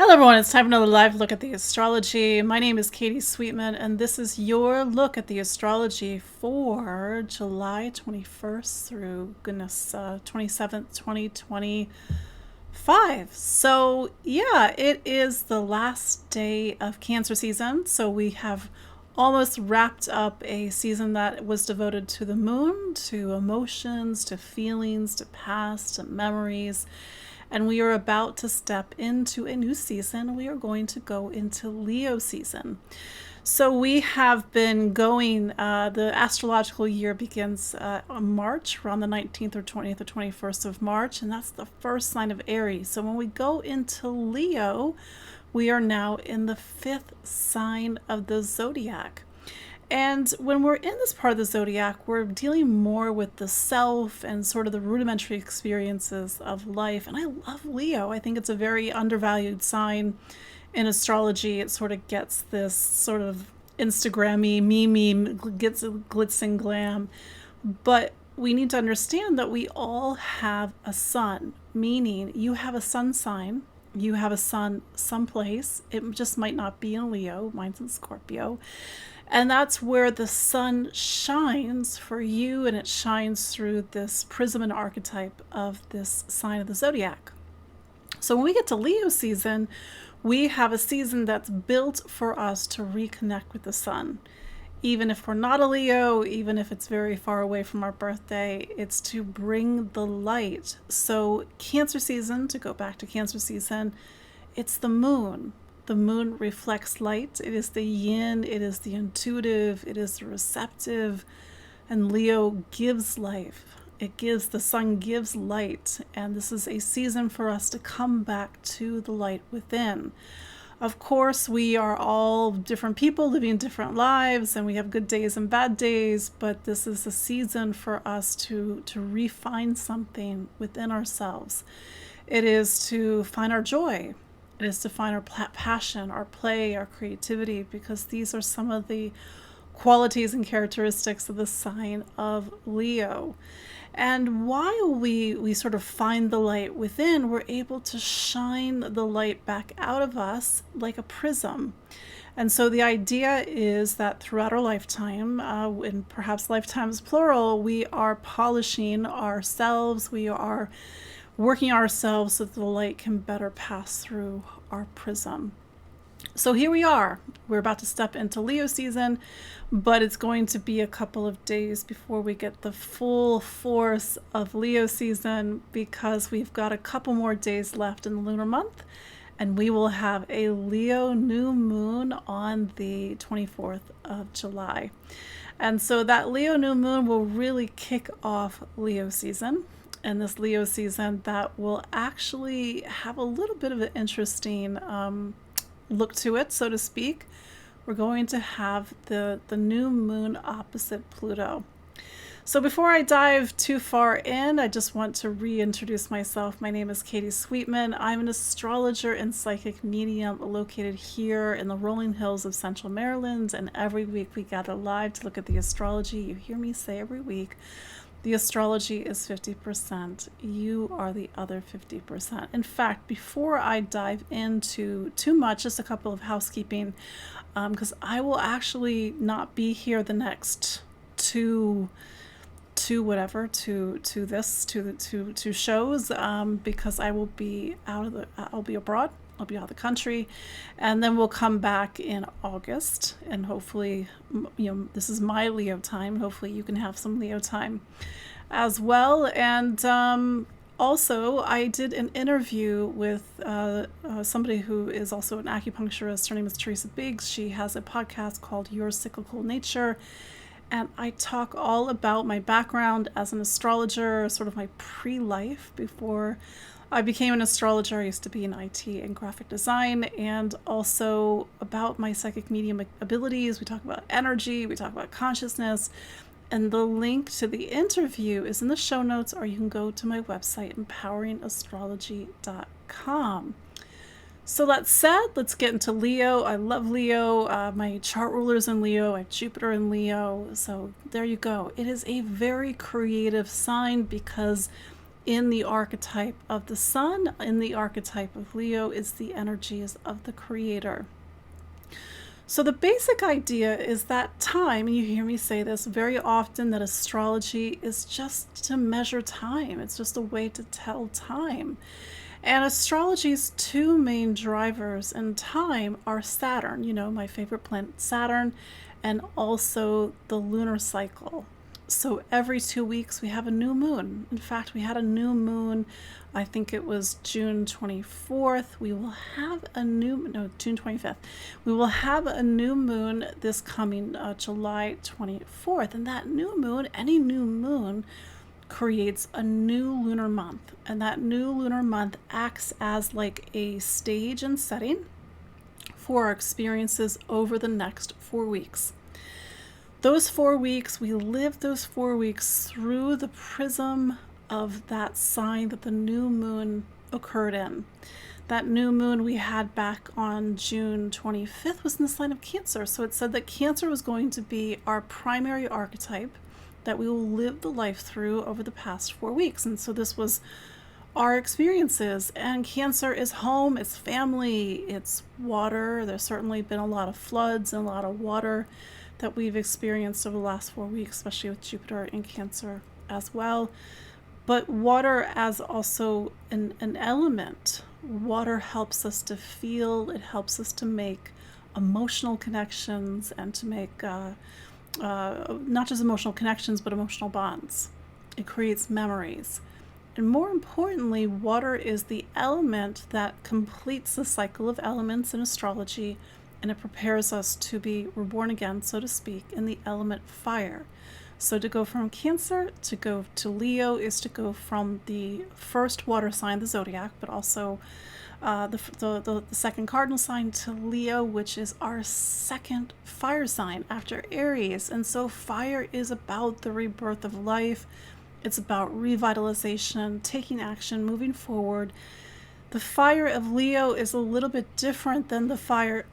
Hello everyone, it's time for another live look at the astrology. My name is Katie Sweetman and this is your look at the astrology for July 21st through 27th, 2025. So yeah, it is the last day of Cancer season. So we have almost wrapped up a season that was devoted to the moon, to emotions, to feelings, to past, to memories. And we are about to step into a new season. We are going to go into Leo season. So we have been going, the astrological year begins on March, around the 19th or 20th or 21st of March, and that's the first sign of Aries. So when we go into Leo, we are now in the fifth sign of the zodiac. And when we're in this part of the zodiac, we're dealing more with the self and sort of the rudimentary experiences of life. And I love Leo. I think it's a very undervalued sign in astrology. It sort of gets this sort of Instagrammy, meme, gets glitz and glam. But we need to understand that we all have a sun, meaning you have a sun sign. You have a sun someplace. It just might not be in Leo. Mine's in Scorpio. And that's where the sun shines for you, and it shines through this prism and archetype of this sign of the zodiac. So when we get to Leo season, we have a season that's built for us to reconnect with the sun. Even if we're not a Leo, even if it's very far away from our birthday, it's to bring the light. So Cancer season, to go back to Cancer season, it's the moon. The moon reflects light. It is the yin, it is the intuitive, it is the receptive, and Leo gives life. The sun gives light, and this is a season for us to come back to the light within. Of course, we are all different people living different lives, and we have good days and bad days, but this is a season for us to refine something within ourselves. It is to find our joy. It is to find our passion, our play, our creativity, because these are some of the qualities and characteristics of the sign of Leo. And while we sort of find the light within, we're able to shine the light back out of us like a prism. And so the idea is that throughout our lifetime, and perhaps lifetimes plural, we are polishing ourselves, we are working ourselves so that the light can better pass through our prism. So here we are. We're about to step into Leo season, but it's going to be a couple of days before we get the full force of Leo season, because we've got a couple more days left in the lunar month, and we will have a Leo new moon on the 24th of July. And so that Leo new moon will really kick off Leo season. And this Leo season that will actually have a little bit of an interesting look to it, so to speak. We're going to have the new moon opposite Pluto. So before I dive too far in, I just want to reintroduce myself. My name is Katie Sweetman. I'm an astrologer and psychic medium located here in the rolling hills of Central Maryland. And every week we gather live to look at the astrology. You hear me say every week, the astrology is 50%. You are the other 50%. In fact, before I dive into too much, just a couple of housekeeping, because I will actually not be here the next two shows, because I will be I'll be abroad. I'll be out of the country, and then we'll come back in August, and hopefully, this is my Leo time. Hopefully you can have some Leo time as well. And also, I did an interview with somebody who is also an acupuncturist. Her name is Teresa. She has a podcast called Your Cyclical Nature, and I talk all about my background as an astrologer, sort of my pre-life before I became an astrologer. I used to be in IT and graphic design, and also about my psychic medium abilities. We talk about energy, we talk about consciousness, and the link to the interview is in the show notes, or you can go to my website, empoweringastrology.com. So that said, let's get into Leo. I love Leo. My chart ruler's in Leo. I have Jupiter in Leo. So there you go. It is a very creative sign because in the archetype of the sun, in the archetype of Leo, is the energies of the creator. So the basic idea is that time, and you hear me say this very often, that astrology is just to measure time. It's just a way to tell time. And astrology's two main drivers in time are Saturn, my favorite planet, Saturn, and also the lunar cycle. So every 2 weeks we have a new moon. In fact, we had a new moon, I think it was June 24th. We will have June 25th. We will have a new moon this coming July 24th. And that new moon, any new moon, creates a new lunar month. And that new lunar month acts as like a stage and setting for our experiences over the next 4 weeks. Those 4 weeks, we live those 4 weeks through the prism of that sign that the new moon occurred in. That new moon we had back on June 25th was in the sign of Cancer. So it said that Cancer was going to be our primary archetype that we will live the life through over the past 4 weeks. And so this was our experiences. And Cancer is home, it's family, it's water. There's certainly been a lot of floods and a lot of water that we've experienced over the last 4 weeks, especially with Jupiter in Cancer as well. But water as also an element. Water helps us to feel, it helps us to make emotional connections and to make not just emotional connections, but emotional bonds. It creates memories. And more importantly, water is the element that completes the cycle of elements in astrology, and it prepares us to be reborn again, so to speak, in the element fire. So to go from Cancer to go to Leo is to go from the first water sign, the zodiac, but also the second cardinal sign, to Leo, which is our second fire sign after Aries. And so fire is about the rebirth of life. It's about revitalization, taking action, moving forward. The fire of Leo is a little bit different than the fire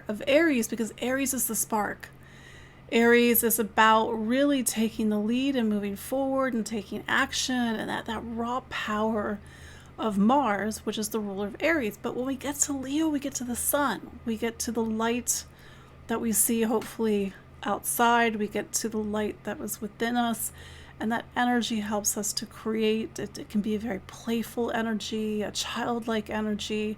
of Aries, because Aries is the spark. Aries is about really taking the lead and moving forward and taking action, and that raw power of Mars, which is the ruler of Aries. But when we get to Leo, we get to the sun. We get to the light that we see hopefully outside. We get to the light that was within us. And that energy helps us to create. It can be a very playful energy, a childlike energy.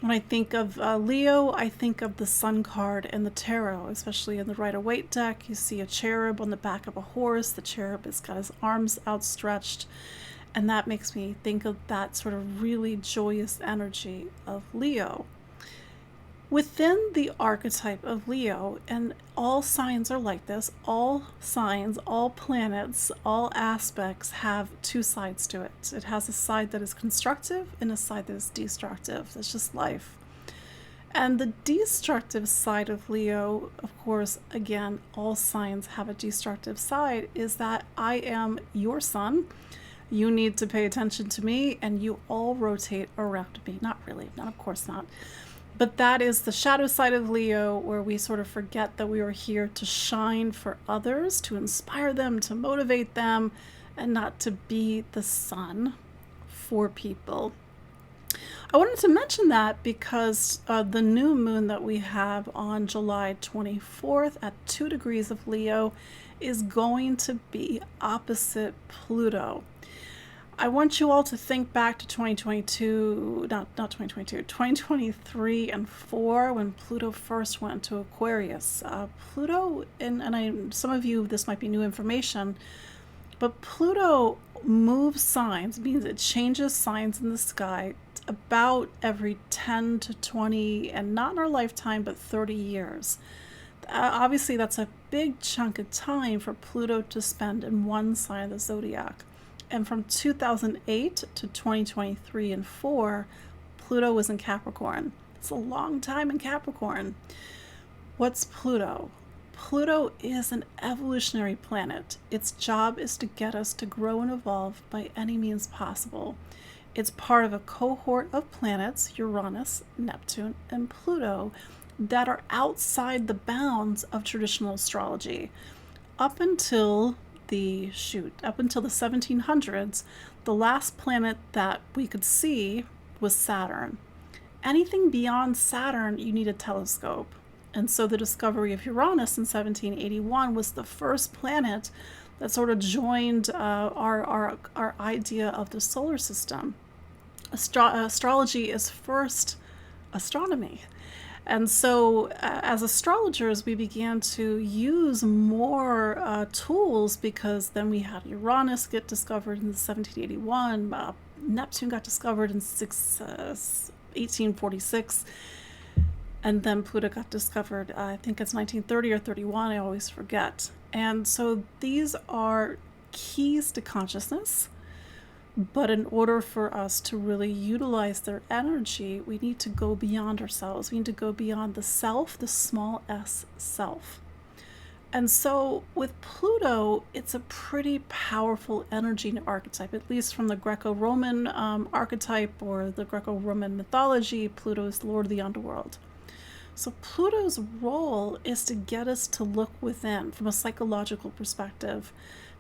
When I think of Leo, I think of the Sun card in the tarot, especially in the Rider-Waite deck. You see a cherub on the back of a horse. The cherub has got his arms outstretched. And that makes me think of that sort of really joyous energy of Leo. Within the archetype of Leo, and all signs are like this, all signs, all planets, all aspects have two sides to it. It has a side that is constructive and a side that is destructive. It's just life. And the destructive side of Leo, of course, again, all signs have a destructive side, is that I am your sun. You need to pay attention to me, and you all rotate around me. Not really, not of course not. But that is the shadow side of Leo, where we sort of forget that we are here to shine for others, to inspire them, to motivate them, and not to be the sun for people. I wanted to mention that because the new moon that we have on July 24th at 2 degrees of Leo is going to be opposite Pluto. I want you all to think back to 2023 and 4, when Pluto first went to Aquarius. Pluto, and some of you, this might be new information, but Pluto moves signs, means it changes signs in the sky about every 10 to 20, and not in our lifetime, but 30 years. Obviously, that's a big chunk of time for Pluto to spend in one sign of the zodiac. And from 2008 to 2023 and 4, Pluto was in Capricorn. It's a long time in Capricorn. What's Pluto? Pluto is an evolutionary planet. Its job is to get us to grow and evolve by any means possible. It's part of a cohort of planets, Uranus, Neptune, and Pluto, that are outside the bounds of traditional astrology. Up until up until the 1700s, the last planet that we could see was Saturn. Anything beyond Saturn, you need a telescope. And so the discovery of Uranus in 1781 was the first planet that sort of joined our idea of the solar system. Astrology is first astronomy. And so as astrologers, we began to use more tools, because then we had Uranus get discovered in 1781, Neptune got discovered in 1846, and then Pluto got discovered, I think it's 1930 or 31, I always forget. And so these are keys to consciousness. But in order for us to really utilize their energy, we need to go beyond ourselves. We need to go beyond the self, the small s self. And so with Pluto, it's a pretty powerful energy and archetype, at least from the Greco-Roman archetype or the Greco-Roman mythology. Pluto is the lord of the underworld. So Pluto's role is to get us to look within from a psychological perspective,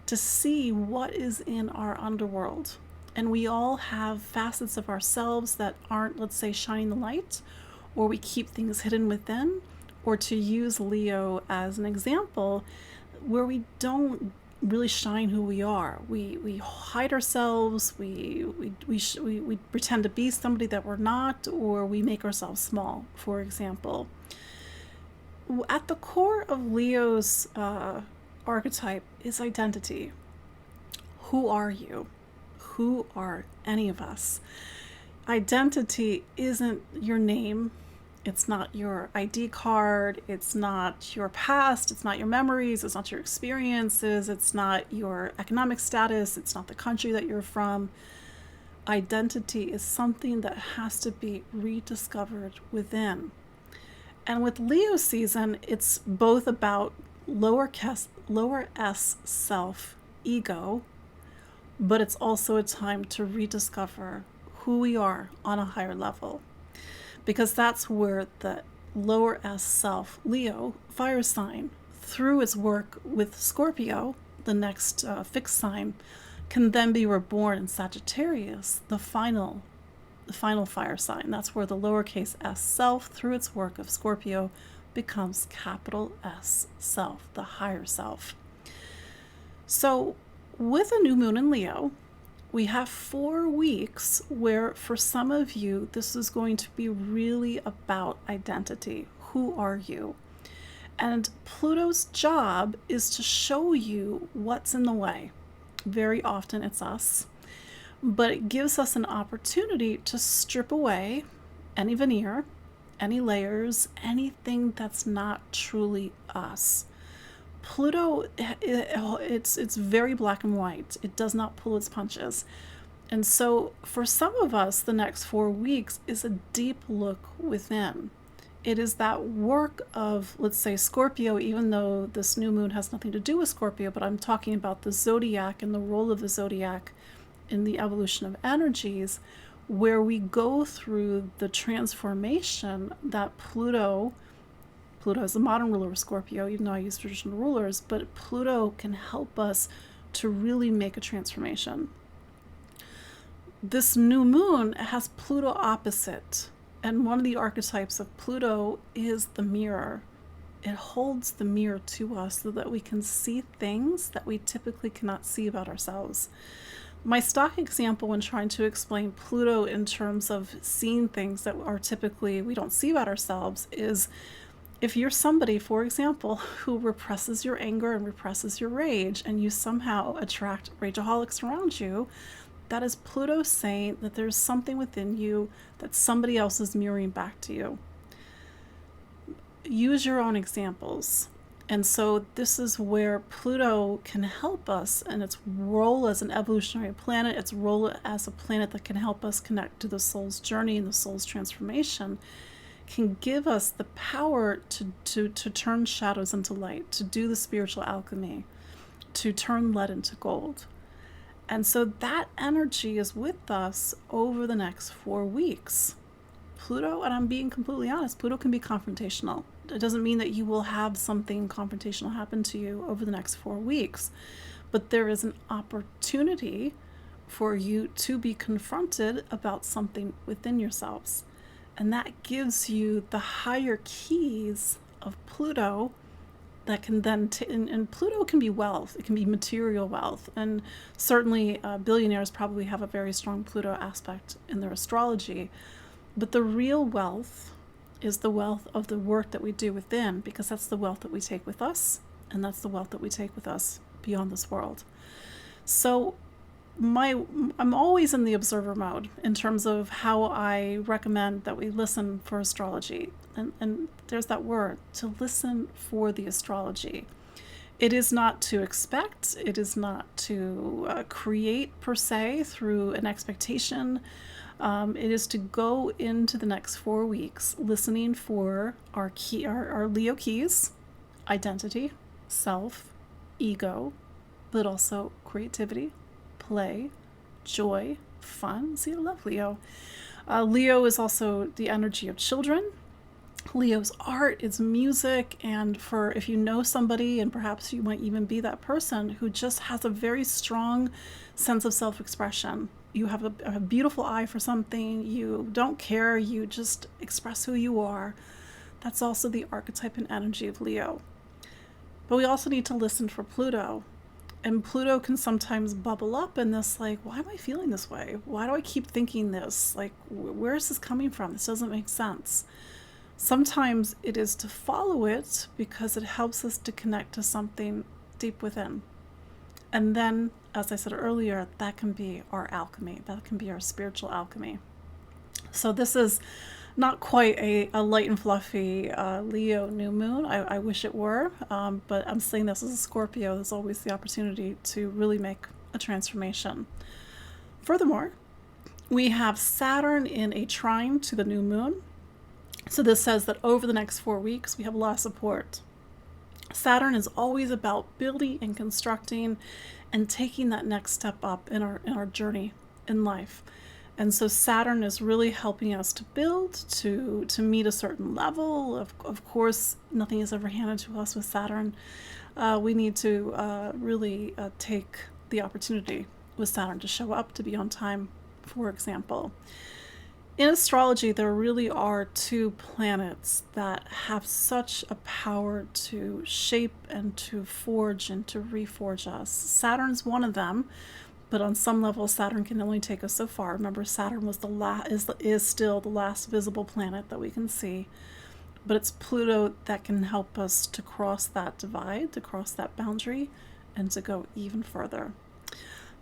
to see what is in our underworld. And we all have facets of ourselves that aren't, let's say, shining the light, or we keep things hidden within, or to use Leo as an example, where we don't really shine who we are. We hide ourselves, we pretend to be somebody that we're not, or we make ourselves small, for example. At the core of Leo's archetype is identity. Who are you? Who are any of us? Identity isn't your name. It's not your ID card. It's not your past. It's not your memories. It's not your experiences. It's not your economic status. It's not the country that you're from. Identity is something that has to be rediscovered within. And with Leo season, it's both about lower s self, ego, but it's also a time to rediscover who we are on a higher level, because that's where the lower s self, Leo, fire sign, through its work with Scorpio, the next fixed sign, can then be reborn in Sagittarius, the final fire sign. That's where the lowercase s self, through its work of Scorpio, becomes capital S self, the higher self. So with a new moon in Leo, we have 4 weeks where, for some of you, this is going to be really about identity. Who are you? And Pluto's job is to show you what's in the way. Very often it's us, but it gives us an opportunity to strip away any veneer, any layers, anything that's not truly us. Pluto, it's very black and white. It does not pull its punches. And so for some of us, the next 4 weeks is a deep look within. It is that work of, let's say, Scorpio, even though this new moon has nothing to do with Scorpio, but I'm talking about the zodiac and the role of the zodiac in the evolution of energies, where we go through the transformation that Pluto is the modern ruler of Scorpio, even though I use traditional rulers, but Pluto can help us to really make a transformation. This new moon has Pluto opposite, and one of the archetypes of Pluto is the mirror. It holds the mirror to us so that we can see things that we typically cannot see about ourselves. My stock example when trying to explain Pluto in terms of seeing things that are typically we don't see about ourselves is, if you're somebody, for example, who represses your anger and represses your rage, and you somehow attract rageaholics around you, that is Pluto saying that there's something within you that somebody else is mirroring back to you. Use your own examples. And so this is where Pluto can help us, and its role as an evolutionary planet, its role as a planet that can help us connect to the soul's journey and the soul's transformation, can give us the power to turn shadows into light, to do the spiritual alchemy, to turn lead into gold. And so that energy is with us over the next 4 weeks. Pluto, and I'm being completely honest, Pluto can be confrontational. It doesn't mean that you will have something confrontational happen to you over the next 4 weeks, but there is an opportunity for you to be confronted about something within yourselves. And that gives you the higher keys of Pluto that can then, and Pluto can be wealth, it can be material wealth. And certainly billionaires probably have a very strong Pluto aspect in their astrology. But the real wealth is the wealth of the work that we do within, because that's the wealth that we take with us, and that's the wealth that we take with us beyond this world. So I'm always in the observer mode in terms of how I recommend that we listen for astrology. And there's that word, to listen for the astrology. It is not to expect, it is not to create per se through an expectation. It is to go into the next 4 weeks listening for our Leo keys: identity, self, ego, but also creativity, play, joy, fun. See, I love Leo. Leo is also the energy of children. Leo's art is music, and for if you know somebody, and perhaps you might even be that person who just has a very strong sense of self-expression. You have a beautiful eye for something, you don't care, you just express who you are. That's also the archetype and energy of Leo. But we also need to listen for Pluto. And Pluto can sometimes bubble up in this, like, why am I feeling this way? Why do I keep thinking this? Like, where is this coming from? This doesn't make sense. Sometimes it is to follow it because it helps us to connect to something deep within. And then, as I said earlier, that can be our alchemy. That can be our spiritual alchemy. So this is not quite a light and fluffy Leo new moon. I wish it were, but I'm saying this as a Scorpio. There's always the opportunity to really make a transformation. Furthermore, we have Saturn in a trine to the new moon. So this says that over the next 4 weeks, we have a lot of support. Saturn is always about building and constructing and taking that next step up in our journey in life. And so Saturn is really helping us to build, to meet a certain level. Of course, nothing is ever handed to us with Saturn. We need to really take the opportunity with Saturn to show up, to be on time, for example. In astrology, there really are 2 planets that have such a power to shape and to forge and to reforge us. Saturn's one of them, but on some level, Saturn can only take us so far. Remember, Saturn was is still the last visible planet that we can see, but it's Pluto that can help us to cross that divide, to cross that boundary, and to go even further.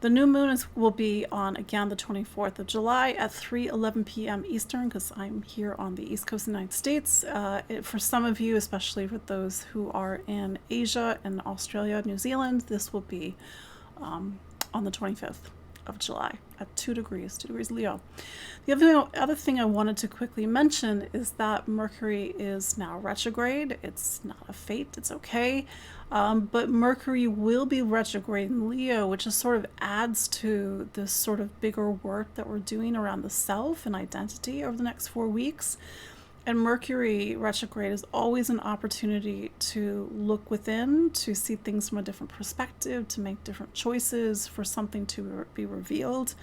The new moon will be on, again, the 24th of July at 3:11 p.m. Eastern, because I'm here on the East Coast of the United States. For some of you, especially for those who are in Asia and Australia, New Zealand, this will be on the 25th of July at 2 degrees Leo. The other thing I wanted to quickly mention is that Mercury is now retrograde. It's not a fate, it's okay. But Mercury will be retrograde in Leo, which just sort of adds to this sort of bigger work that we're doing around the self and identity over the next 4 weeks. And Mercury retrograde is always an opportunity to look within, to see things from a different perspective, to make different choices, for something to be revealed.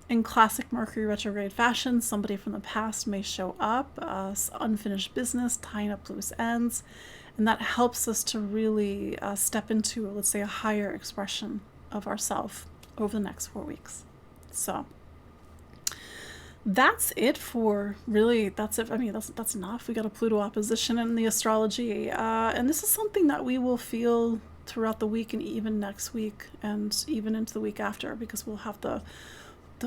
In classic Mercury retrograde fashion, somebody from the past may show up, unfinished business, tying up loose ends, and that helps us to really step into, let's say, a higher expression of ourself over the next 4 weeks. So that's it for really, that's it. I mean, that's enough. We got a Pluto opposition in the astrology. And this is something that we will feel throughout the week and even next week and even into the week after, because we'll have the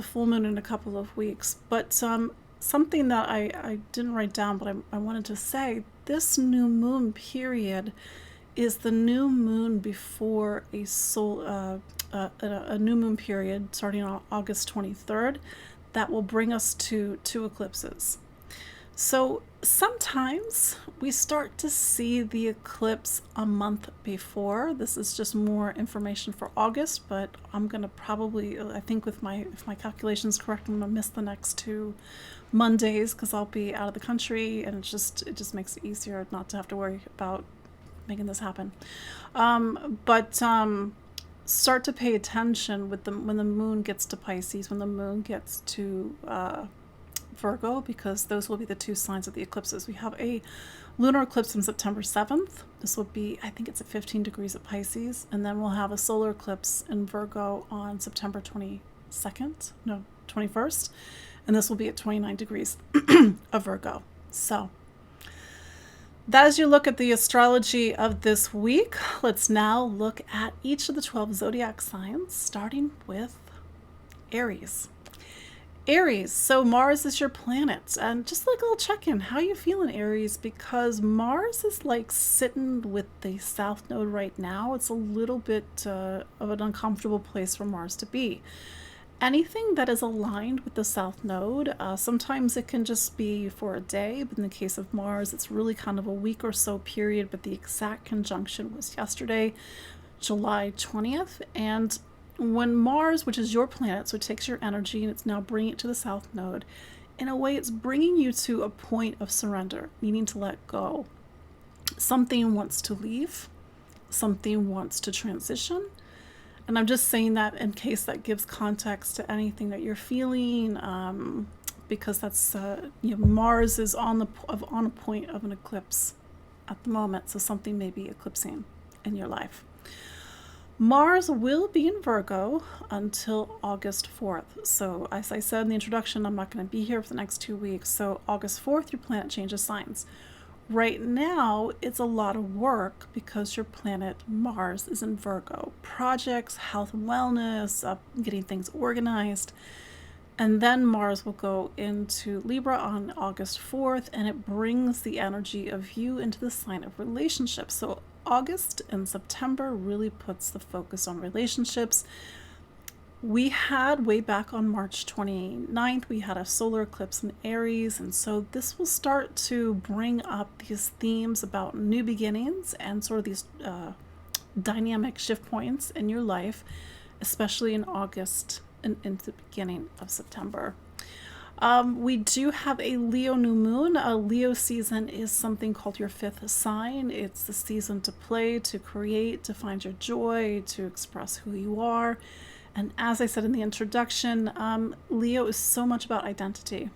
full moon in a couple of weeks. But something that I didn't write down, but I wanted to say, this new moon period is the new moon before a new moon period starting on August 23rd. That will bring us to 2 eclipses. So sometimes we start to see the eclipse a month before. This is just more information for August, but I'm going to probably, I think if my calculations correct, I'm going to miss the next 2 Mondays because I'll be out of the country, and it just makes it easier not to have to worry about making this happen. start to pay attention with when the moon gets to Pisces, when the moon gets to Virgo, because those will be the two signs of the eclipses. We have a lunar eclipse on September 7th. This will be, I think it's at 15 degrees at Pisces. And then we'll have a solar eclipse in Virgo on September 21st. And this will be at 29 degrees of Virgo. So that is your look at the astrology of this week. Let's now look at each of the 12 zodiac signs, starting with Aries. Aries, so Mars is your planet, and just like a little check-in, how you feeling, Aries? Because Mars is like sitting with the south node right now. It's a little bit of an uncomfortable place for Mars to be. Anything that is aligned with the south node, sometimes it can just be for a day, but in the case of Mars, it's really kind of a week or so period, but the exact conjunction was yesterday, July 20th, and when Mars, which is your planet, so it takes your energy and it's now bringing it to the south node, in a way it's bringing you to a point of surrender, needing to let go. Something wants to leave, something wants to transition, and I'm just saying that in case that gives context to anything that you're feeling, because that's Mars is on a point of an eclipse at the moment, so something may be eclipsing in your life. Mars will be in Virgo until August 4th. So as I said in the introduction, I'm not going to be here for the next 2 weeks. So August 4th, your planet changes signs. Right now, it's a lot of work because your planet Mars is in Virgo. Projects, health and wellness, getting things organized. And then Mars will go into Libra on August 4th, and it brings the energy of you into the sign of relationships. So August and September really puts the focus on relationships. We had way back on March 29th, we had a solar eclipse in Aries, and so this will start to bring up these themes about new beginnings and sort of these dynamic shift points in your life, especially in August and into the beginning of September. We do have a Leo new moon. A Leo season is something called your fifth sign. It's the season to play, to create, to find your joy, to express who you are. And as I said in the introduction, Leo is so much about identity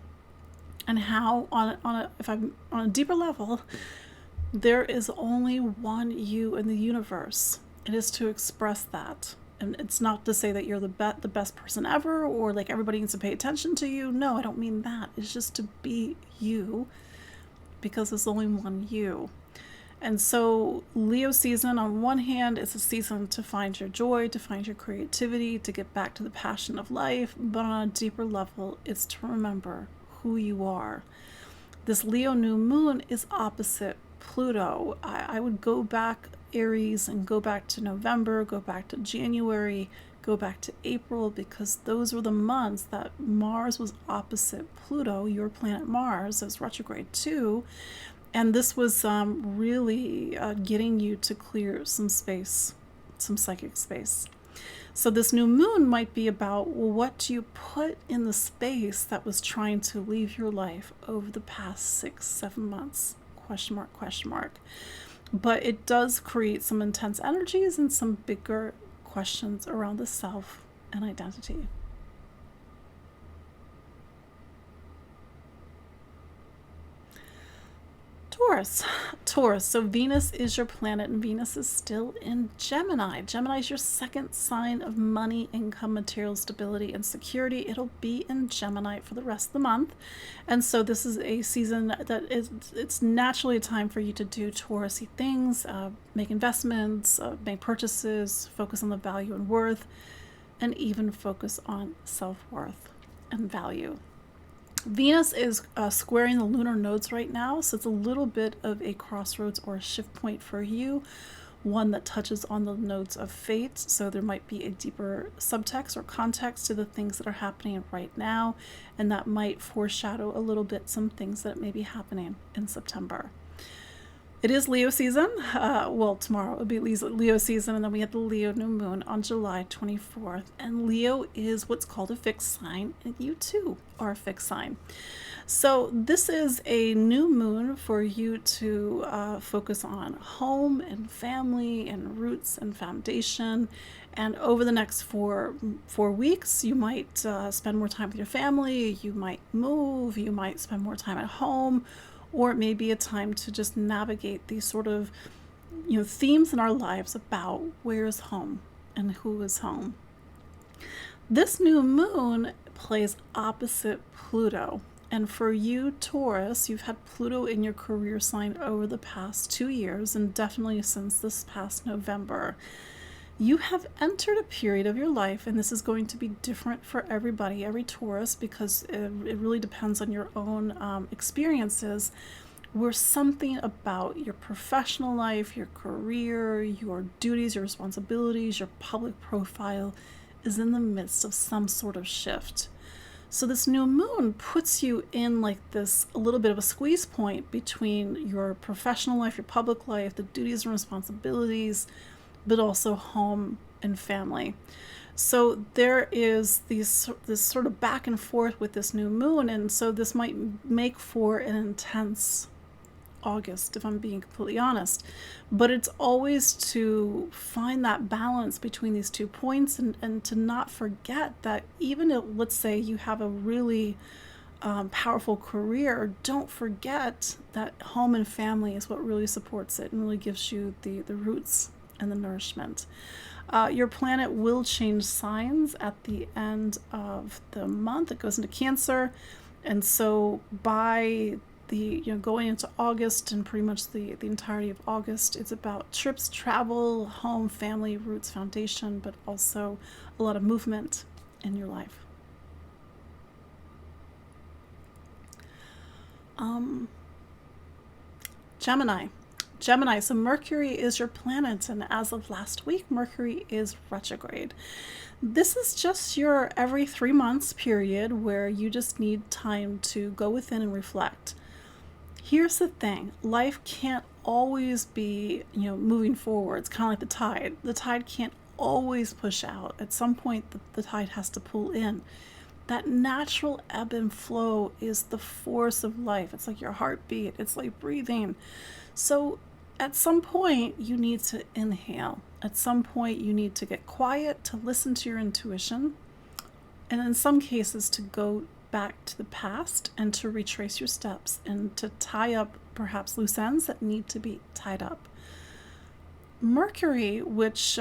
and how on a deeper level, there is only one you in the universe. It is to express that. And it's not to say that you're the best person ever, or like everybody needs to pay attention to you. No, I don't mean that. It's just to be you, because there's only one you. And so Leo season, on one hand, is a season to find your joy, to find your creativity, to get back to the passion of life. But on a deeper level, it's to remember who you are. This Leo new moon is opposite Pluto. I would go back Aries and go back to November, go back to January, go back to April, because those were the months that Mars was opposite Pluto, your planet Mars. It was retrograde too. And this was really getting you to clear some space, some psychic space. So this new moon might be about, well, what do you put in the space that was trying to leave your life over the past 6-7 months? Question mark, question mark. But it does create some intense energies and some bigger questions around the self and identity. Taurus. So Venus is your planet, and Venus is still in Gemini. Gemini is your second sign of money, income, material stability, and security. It'll be in Gemini for the rest of the month. And so this is a season that it's naturally a time for you to do Taurus-y things, make investments, make purchases, focus on the value and worth, and even focus on self-worth and value. Venus is squaring the lunar nodes right now, so it's a little bit of a crossroads or a shift point for you, one that touches on the nodes of fate. So there might be a deeper subtext or context to the things that are happening right now, and that might foreshadow a little bit some things that may be happening in September. It is Leo season. Well, tomorrow will be Leo season, and then we have the Leo new moon on July 24th. And Leo is what's called a fixed sign, and you too are a fixed sign. So this is a new moon for you to focus on home and family and roots and foundation. And over the next four weeks, you might spend more time with your family, you might move, you might spend more time at home, or it may be a time to just navigate these sort of, themes in our lives about where is home and who is home. This new moon plays opposite Pluto. And for you, Taurus, you've had Pluto in your career sign over the past 2 years, and definitely since this past November. You have entered a period of your life, and this is going to be different for everybody, every Taurus, because it really depends on your own experiences, where something about your professional life, your career, your duties, your responsibilities, your public profile is in the midst of some sort of shift. So this new moon puts you in like this, a little bit of a squeeze point between your professional life, your public life, the duties and responsibilities, but also home and family. So there is this sort of back and forth with this new moon, and so this might make for an intense August, if I'm being completely honest. But it's always to find that balance between these 2 points, and to not forget that even if, let's say, you have a really powerful career, don't forget that home and family is what really supports it and really gives you the roots and the nourishment. Your planet will change signs at the end of the month. It goes into Cancer, and so by going into August and pretty much the entirety of August, it's about trips, travel, home, family, roots, foundation, but also a lot of movement in your life. Gemini, so Mercury is your planet, and as of last week, Mercury is retrograde. This is just your every 3 months period where you just need time to go within and reflect. Here's the thing, life can't always be, moving forward. It's kind of like the tide. The tide can't always push out. At some point, the tide has to pull in. That natural ebb and flow is the force of life. It's like your heartbeat. It's like breathing. So at some point, you need to inhale. At some point, you need to get quiet, to listen to your intuition. And in some cases, to go back to the past and to retrace your steps and to tie up perhaps loose ends that need to be tied up. Mercury, which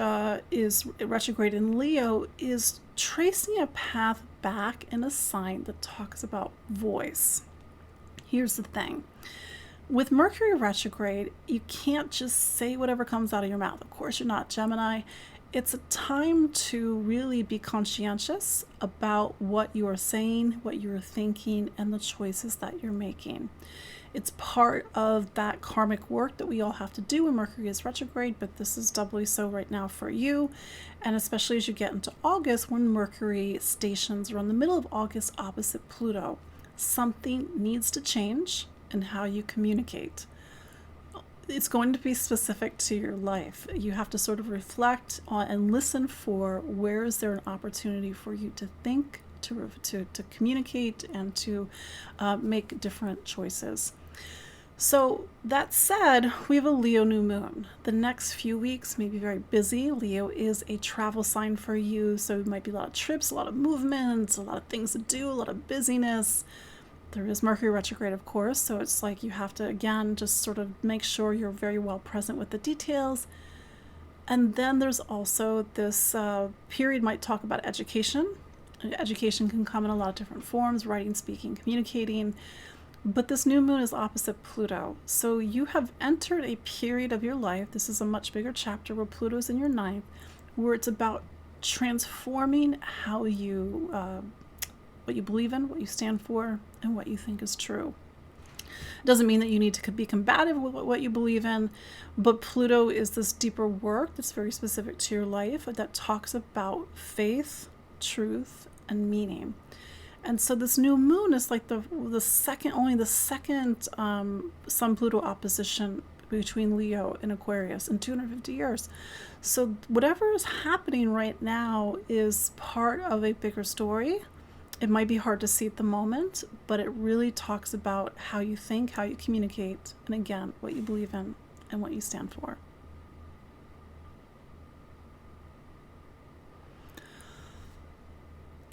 is retrograde in Leo, is tracing a path back in a sign that talks about voice. Here's the thing. With Mercury retrograde, you can't just say whatever comes out of your mouth. Of course, you're not Gemini. It's a time to really be conscientious about what you are saying, what you are thinking, and the choices that you're making. It's part of that karmic work that we all have to do when Mercury is retrograde, but this is doubly so right now for you, and especially as you get into August, when Mercury stations around the middle of August opposite Pluto. Something needs to change in how you communicate. It's going to be specific to your life. You have to sort of reflect on and listen for where is there an opportunity for you to think, to communicate, and to make different choices. So that said, we have a Leo new moon. The next few weeks may be very busy. Leo is a travel sign for you, so it might be a lot of trips, a lot of movements, a lot of things to do, a lot of busyness. There is Mercury retrograde, of course, so it's like you have to, again, just sort of make sure you're very well present with the details. And then there's also this period might talk about education. Education can come in a lot of different forms, writing, speaking, communicating. But this new moon is opposite Pluto. So you have entered a period of your life, this is a much bigger chapter where Pluto's in your 9th, where it's about transforming how you what you believe in, what you stand for, and what you think is true. It doesn't mean that you need to be combative with what you believe in, but Pluto is this deeper work that's very specific to your life that talks about faith, truth, and meaning. And so this new moon is like the second Sun-Pluto opposition between Leo and Aquarius in 250 years. So whatever is happening right now is part of a bigger story. It might be hard to see at the moment, but it really talks about how you think, how you communicate, and again, what you believe in and what you stand for.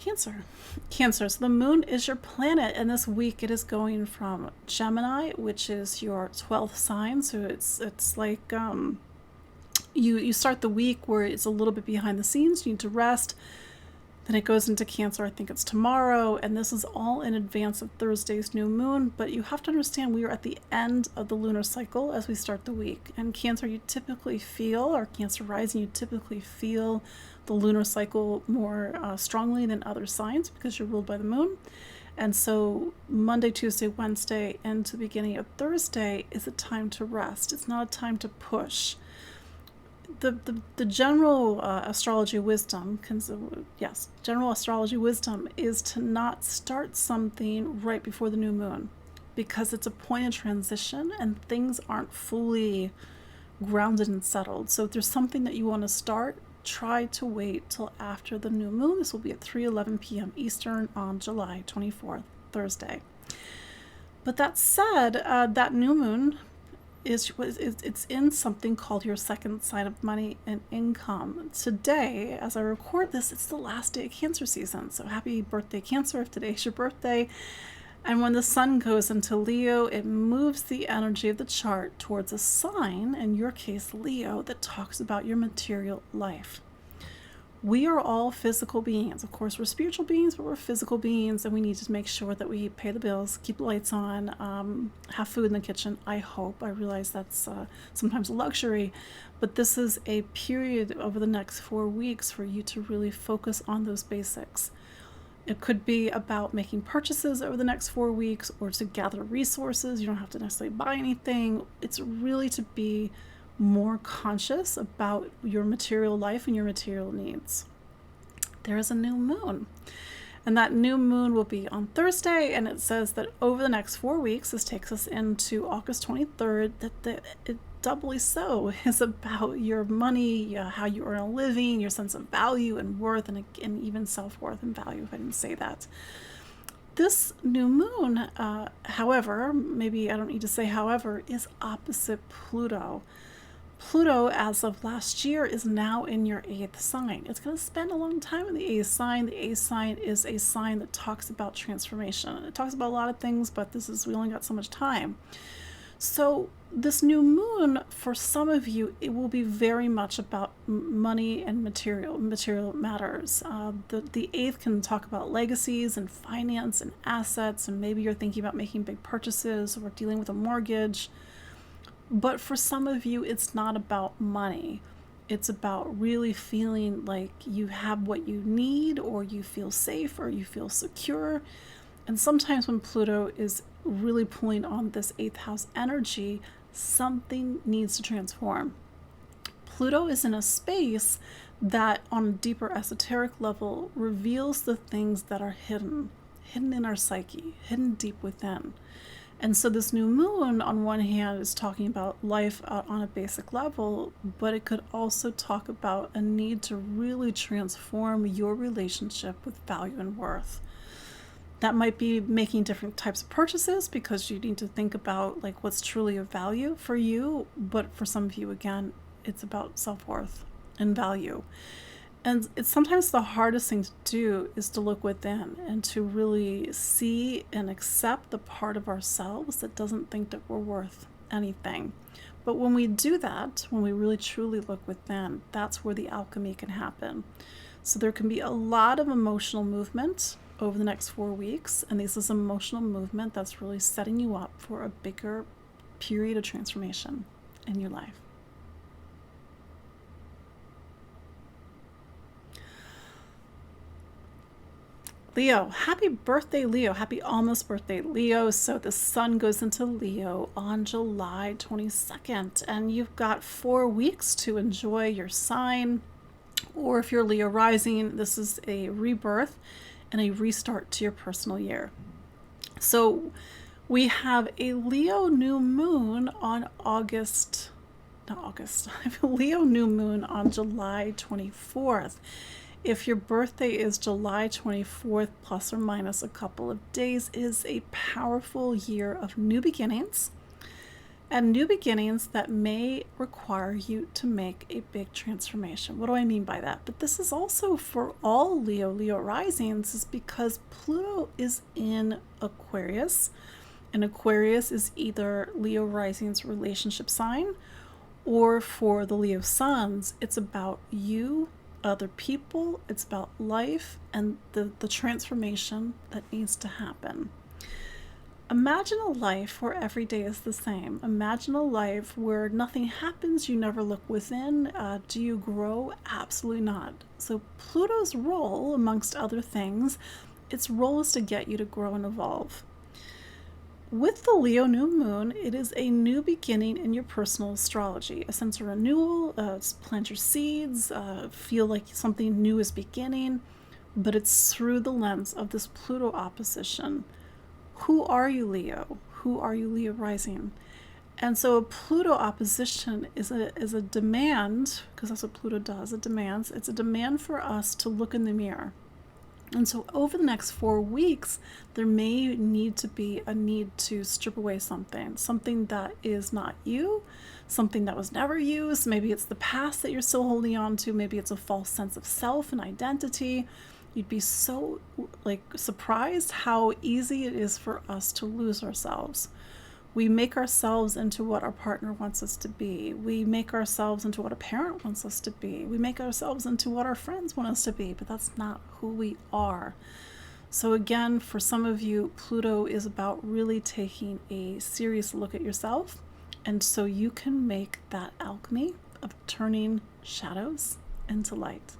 Cancer. Cancer. So the moon is your planet, and this week it is going from Gemini, which is your 12th sign. So it's like you start the week where it's a little bit behind the scenes. You need to rest. Then it goes into Cancer. I think it's tomorrow, and this is all in advance of Thursday's new moon. But you have to understand we are at the end of the lunar cycle as we start the week. And Cancer, you typically feel, or Cancer rising, you typically feel the lunar cycle more strongly than other signs because you're ruled by the moon. And so Monday, Tuesday, Wednesday, and to the beginning of Thursday is a time to rest. It's not a time to push. The general astrology wisdom, general astrology wisdom is to not start something right before the new moon because it's a point of transition and things aren't fully grounded and settled. So if there's something that you want to start, try to wait till after the new moon. This will be at 3:11 p.m. Eastern on July 24th, Thursday. But that said, that new moon it's in something called your second sign of money and income. Today, as I record this, it's the last day of Cancer season. So happy birthday, Cancer, if today's your birthday. And when the sun goes into Leo, it moves the energy of the chart towards a sign, in your case, Leo, that talks about your material life. We are all physical beings. Of course, we're spiritual beings, but we're physical beings, and we need to make sure that we pay the bills, keep the lights on, have food in the kitchen. I hope. I realize that's sometimes a luxury, but this is a period over the next 4 weeks for you to really focus on those basics. It could be about making purchases over the next 4 weeks or to gather resources. You don't have to necessarily buy anything. It's really to be more conscious about your material life and your material needs. There is a new moon, and that new moon will be on Thursday, and it says that over the next 4 weeks, this takes us into August 23rd, that it doubly so is about your money, how you earn a living, your sense of value and worth, and even self-worth and value, if I didn't say that. This new moon, however, maybe I don't need to say however, is opposite Pluto. Pluto, as of last year, is now in your 8th sign. It's going to spend a long time in the 8th sign. The 8th sign is a sign that talks about transformation. It talks about a lot of things, but we only got so much time. So this new moon, for some of you, it will be very much about money and material matters. The 8th can talk about legacies and finance and assets, and maybe you're thinking about making big purchases or dealing with a mortgage. But for some of you, it's not about money. It's about really feeling like you have what you need, or you feel safe, or you feel secure. And sometimes when Pluto is really pulling on this 8th house energy, something needs to transform. Pluto is in a space that, on a deeper esoteric level, reveals the things that are hidden in our psyche, hidden deep within. And so this new moon, on one hand, is talking about life on a basic level, but it could also talk about a need to really transform your relationship with value and worth. That might be making different types of purchases because you need to think about like what's truly of value for you. But for some of you, again, it's about self-worth and value. And it's sometimes the hardest thing to do is to look within and to really see and accept the part of ourselves that doesn't think that we're worth anything. But when we do that, when we really truly look within, that's where the alchemy can happen. So there can be a lot of emotional movement over the next 4 weeks, and this is emotional movement that's really setting you up for a bigger period of transformation in your life. Leo, happy birthday, Leo. Happy almost birthday, Leo. So the sun goes into Leo on July 22nd, and you've got 4 weeks to enjoy your sign. Or if you're Leo rising, this is a rebirth and a restart to your personal year. So we have a Leo new moon on Leo new moon on July 24th. If your birthday is July 24th, plus or minus a couple of days, is a powerful year of new beginnings. and new beginnings that may require you to make a big transformation. What do I mean by that? But this is also for all Leo risings, is because Pluto is in Aquarius, and Aquarius is either Leo rising's relationship sign, or for the Leo suns, it's about you, other people, it's about life, and the transformation that needs to happen. Imagine a life where every day is the same. Imagine a life where nothing happens, you never look within. Do you grow? Absolutely not. So Pluto's role, amongst other things, its role is to get you to grow and evolve. With the Leo new moon, it is a new beginning in your personal astrology, a sense of renewal, plant your seeds, feel like something new is beginning, but it's through the lens of this Pluto opposition. Who are you, Leo? Who are you, Leo rising? And so a Pluto opposition is a demand, because that's what Pluto does, it demands. It's a demand for us to look in the mirror. And so over the next 4 weeks, there may need to be a need to strip away something that is not you, something that was never used. Maybe it's the past that you're still holding on to. Maybe it's a false sense of self and identity. You'd be so surprised how easy it is for us to lose ourselves. We make ourselves into what our partner wants us to be. We make ourselves into what a parent wants us to be. We make ourselves into what our friends want us to be, but that's not who we are. So again, for some of you, Pluto is about really taking a serious look at yourself, and so you can make that alchemy of turning shadows into light.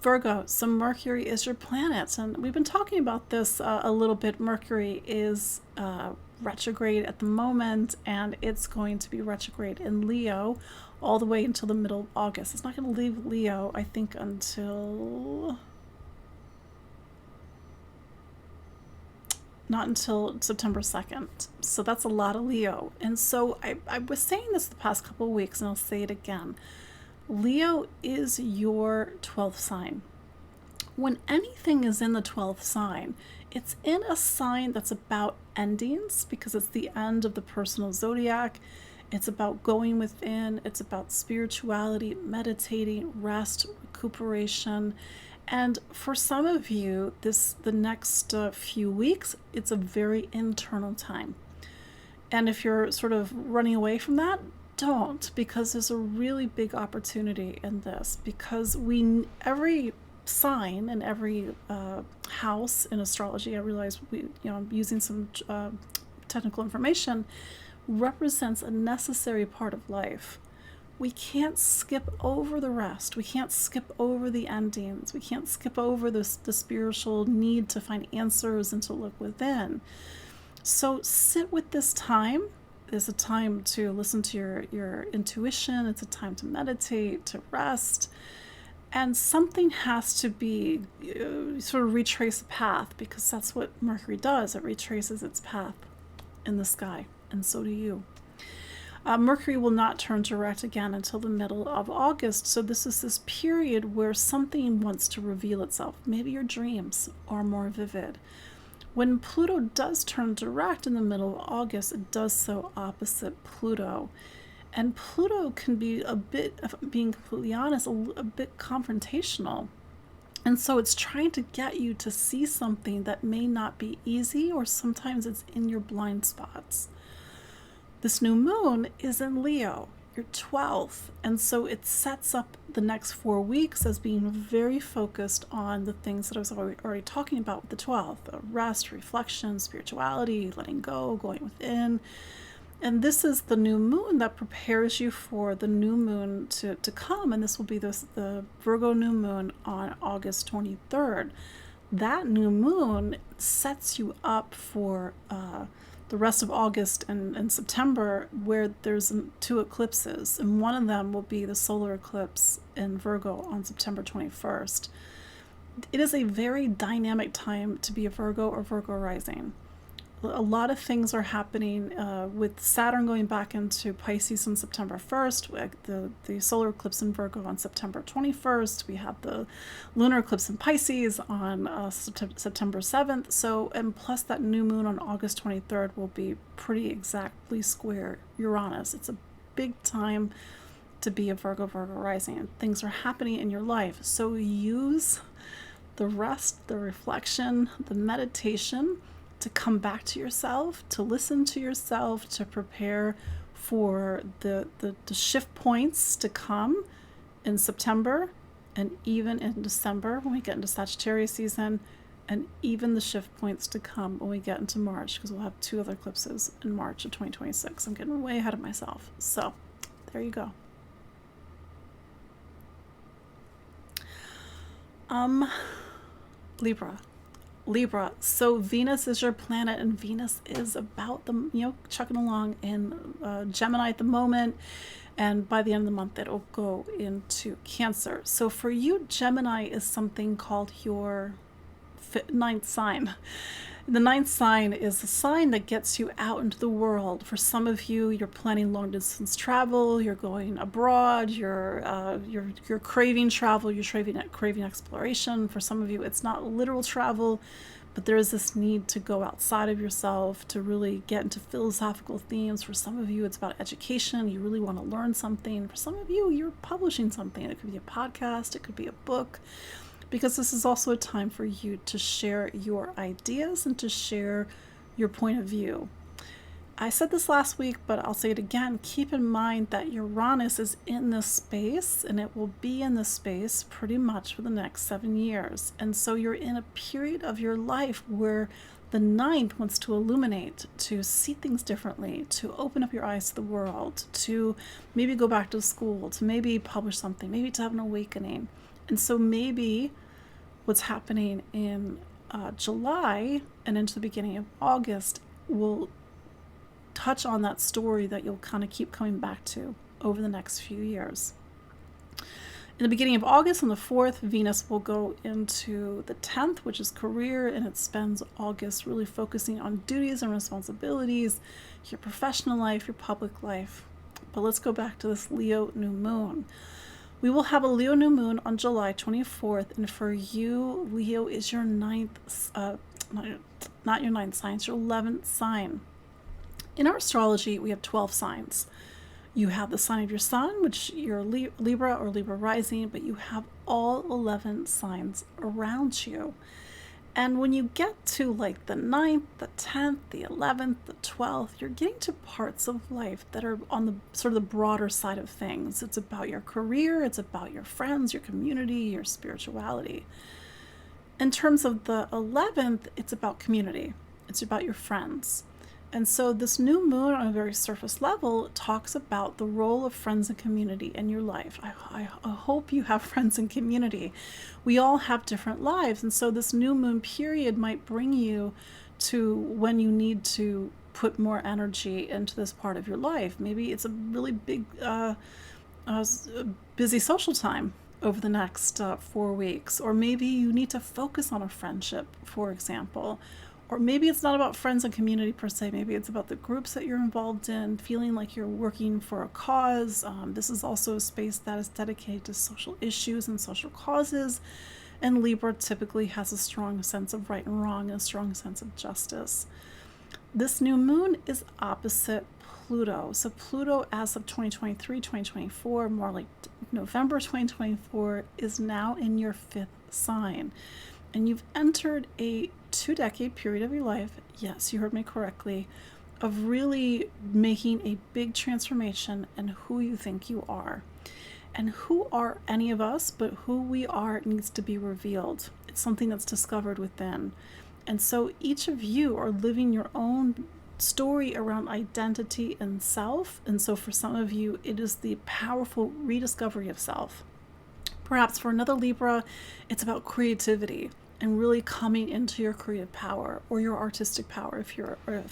Virgo, so Mercury is your planet, and we've been talking about this a little bit. Mercury is retrograde at the moment, and it's going to be retrograde in Leo all the way until the middle of August. It's not going to leave Leo, I think, not until September 2nd. So that's a lot of Leo. And so I was saying this the past couple of weeks, and I'll say it again. Leo is your 12th sign. When anything is in the 12th sign, it's in a sign that's about endings, because it's the end of the personal zodiac. It's about going within. It's about spirituality, meditating, rest, recuperation. And for some of you, the next few weeks, it's a very internal time. And if you're sort of running away from that, don't, because there's a really big opportunity in this, because every sign and every house in astrology, I realize I'm using some technical information, represents a necessary part of life. We can't skip over the rest. We can't skip over the endings. We can't skip over the spiritual need to find answers and to look within. So sit with this time. It's a time to listen to your intuition. It's a time to meditate, to rest. And something has to be sort of retrace a path, because that's what Mercury does. It retraces its path in the sky, and so do you. Mercury will not turn direct again until the middle of August. So this is this period where something wants to reveal itself. Maybe your dreams are more vivid. When Pluto does turn direct in the middle of August, it does so opposite Pluto. And Pluto can be being completely honest, a bit confrontational. And so it's trying to get you to see something that may not be easy, or sometimes it's in your blind spots. This new moon is in Leo, your 12th, and so it sets up the next 4 weeks as being very focused on the things that I was already talking about with the 12th: rest, reflection, spirituality, letting go, going within. And this is the new moon that prepares you for the new moon to come, and this will be the Virgo new moon on August 23rd. That new moon sets you up for the rest of August and September, where there's 2 eclipses, and one of them will be the solar eclipse in Virgo on September 21st. It is a very dynamic time to be a Virgo or Virgo rising. a lot of things are happening with Saturn going back into Pisces on September 1st, the solar eclipse in Virgo on September 21st. We have the lunar eclipse in Pisces on September 7th. So, and plus that new moon on August 23rd will be pretty exactly square Uranus. It's a big time to be a Virgo rising, and things are happening in your life. So use the rest, the reflection, the meditation to come back to yourself, to listen to yourself, to prepare for the shift points to come in September and even in December when we get into Sagittarius season, and even the shift points to come when we get into March, because we'll have 2 other eclipses in March of 2026. I'm getting way ahead of myself. So there you go. Libra. So Venus is your planet, and Venus is about the, chugging along in Gemini at the moment. And by the end of the month, it'll go into Cancer. So for you, Gemini is something called your 9th sign. The 9th sign is a sign that gets you out into the world. For some of you, you're planning long distance travel, you're going abroad, you're craving travel, you're craving exploration. For some of you, it's not literal travel, but there is this need to go outside of yourself, to really get into philosophical themes. For some of you, it's about education. You really want to learn something. For some of you, you're publishing something. It could be a podcast, it could be a book, because this is also a time for you to share your ideas and to share your point of view. I said this last week, but I'll say it again. Keep in mind that Uranus is in this space, and it will be in this space pretty much for the next 7 years. And so you're in a period of your life where the 9th wants to illuminate, to see things differently, to open up your eyes to the world, to maybe go back to school, to maybe publish something, maybe to have an awakening. And so maybe what's happening in July and into the beginning of August will touch on that story that you'll kind of keep coming back to over the next few years. In the beginning of August, on the 4th, Venus will go into the 10th, which is career, and it spends August really focusing on duties and responsibilities, your professional life, your public life. But let's go back to this Leo new moon. We will have a Leo new moon on July 24th, and for you, Leo is your 9th, not your 9th sign, it's your 11th sign. In our astrology, we have 12 signs. You have the sign of your sun, which you're Libra or Libra rising, but you have all 11 signs around you. And when you get to like the 9th, the 10th, the 11th, the 12th, you're getting to parts of life that are on the sort of the broader side of things. It's about your career, it's about your friends, your community, your spirituality. In terms of the 11th, it's about community. It's about your friends. And so this new moon on a very surface level talks about the role of friends and community in your life. I hope you have friends and community. We all have different lives. And so this new moon period might bring you to when you need to put more energy into this part of your life. Maybe it's a really big, busy social time over the next 4 weeks. Or maybe you need to focus on a friendship, for example. Or maybe it's not about friends and community per se. Maybe it's about the groups that you're involved in, feeling like you're working for a cause. This is also a space that is dedicated to social issues and social causes. And Libra typically has a strong sense of right and wrong and a strong sense of justice. This new moon is opposite Pluto. So Pluto, as of 2023, 2024, more like November 2024, is now in your 5th sign. And you've entered a 2-decade period of your life, yes, you heard me correctly, of really making a big transformation in who you think you are. And who are any of us, but who we are needs to be revealed. It's something that's discovered within. And so each of you are living your own story around identity and self. And so for some of you, it is the powerful rediscovery of self. Perhaps for another Libra, it's about creativity and really coming into your creative power or your artistic power if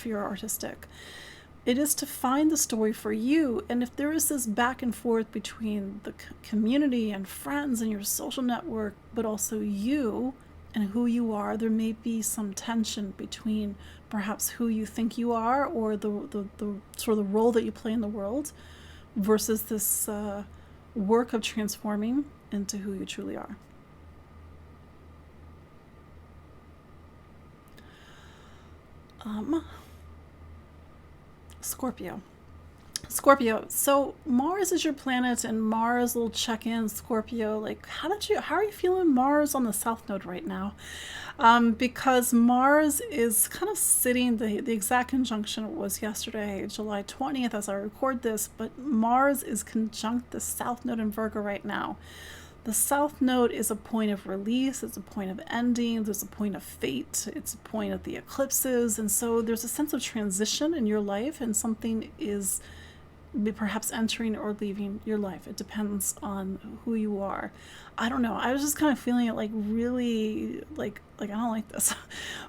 you're artistic. It is to find the story for you. And if there is this back and forth between the community and friends and your social network, but also you and who you are, there may be some tension between perhaps who you think you are, or the sort of the role that you play in the world, versus this work of transforming into who you truly are. Scorpio. So Mars is your planet, and Mars will check in. Scorpio, like, how are you feeling Mars on the South Node right now? Because Mars is kind of sitting, the exact conjunction was yesterday, July 20th, as I record this, but Mars is conjunct the South Node in Virgo right now. The South Node is a point of release, it's a point of endings, it's a point of fate, it's a point of the eclipses, and so there's a sense of transition in your life, and something is perhaps entering or leaving your life. It depends on who you are. I don't know. I was just kind of feeling it, like, really, like I don't like this,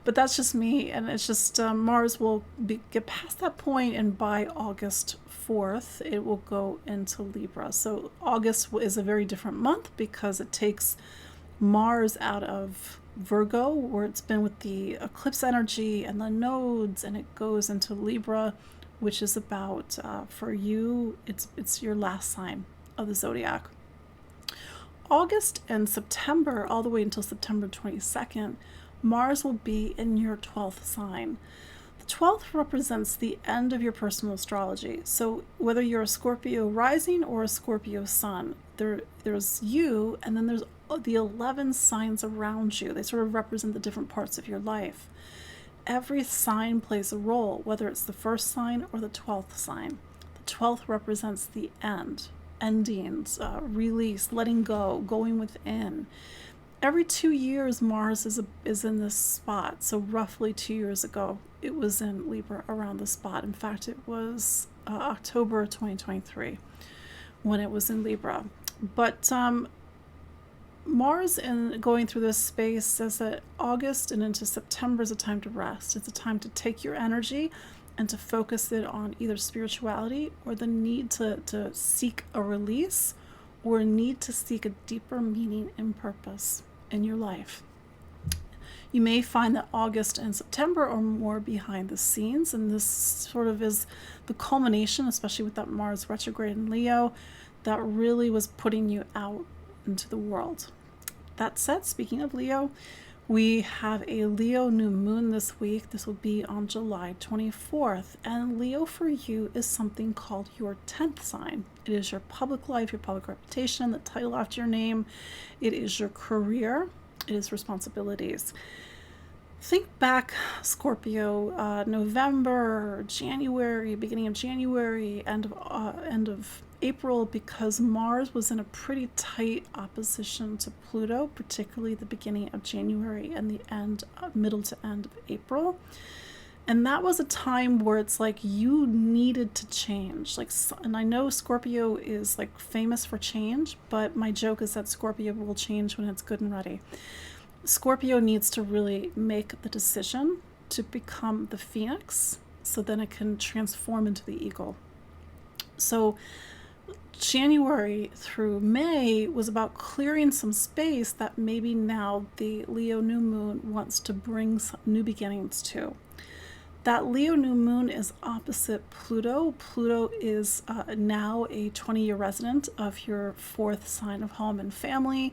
but that's just me. And it's just Mars will get past that point, and by August 4th, it will go into Libra. So August is a very different month because it takes Mars out of Virgo, where it's been with the eclipse energy and the nodes, and it goes into Libra, which is about, for you, it's your last sign of the zodiac. August and September, all the way until September 22nd, Mars will be in your 12th sign. The 12th represents the end of your personal astrology. So whether you're a Scorpio rising or a Scorpio sun, there's you, and then there's the 11 signs around you. They sort of represent the different parts of your life. Every sign plays a role, whether it's the first sign or the 12th sign. The 12th represents the end, endings, release, letting go, going within. Every 2 years, Mars is in this spot. So roughly 2 years ago, it was in Libra around the spot. In fact, it was October 2023 when it was in Libra. But Mars, in going through this space, says that August and into September is a time to rest. It's a time to take your energy and to focus it on either spirituality or the need to seek a release, or a need to seek a deeper meaning and purpose in your life. You may find that August and September are more behind the scenes, and this sort of is the culmination, especially with that Mars retrograde in Leo, that really was putting you out into the world. That said, speaking of Leo, we have a Leo new moon this week. This will be on July 24th. And Leo for you is something called your 10th sign. It is your public life, your public reputation, the title after your name. It is your career. It is responsibilities. Think back, Scorpio, November, January, beginning of January, end of April, because Mars was in a pretty tight opposition to Pluto, particularly the beginning of January and the middle to end of April. And that was a time where it's like you needed to change. And I know Scorpio is like famous for change, but my joke is that Scorpio will change when it's good and ready. Scorpio needs to really make the decision to become the phoenix, so then it can transform into the eagle. So January through May was about clearing some space that maybe now the Leo new moon wants to bring some new beginnings to. That Leo new moon is opposite Pluto. Pluto is now a 20-year resident of your 4th sign of home and family.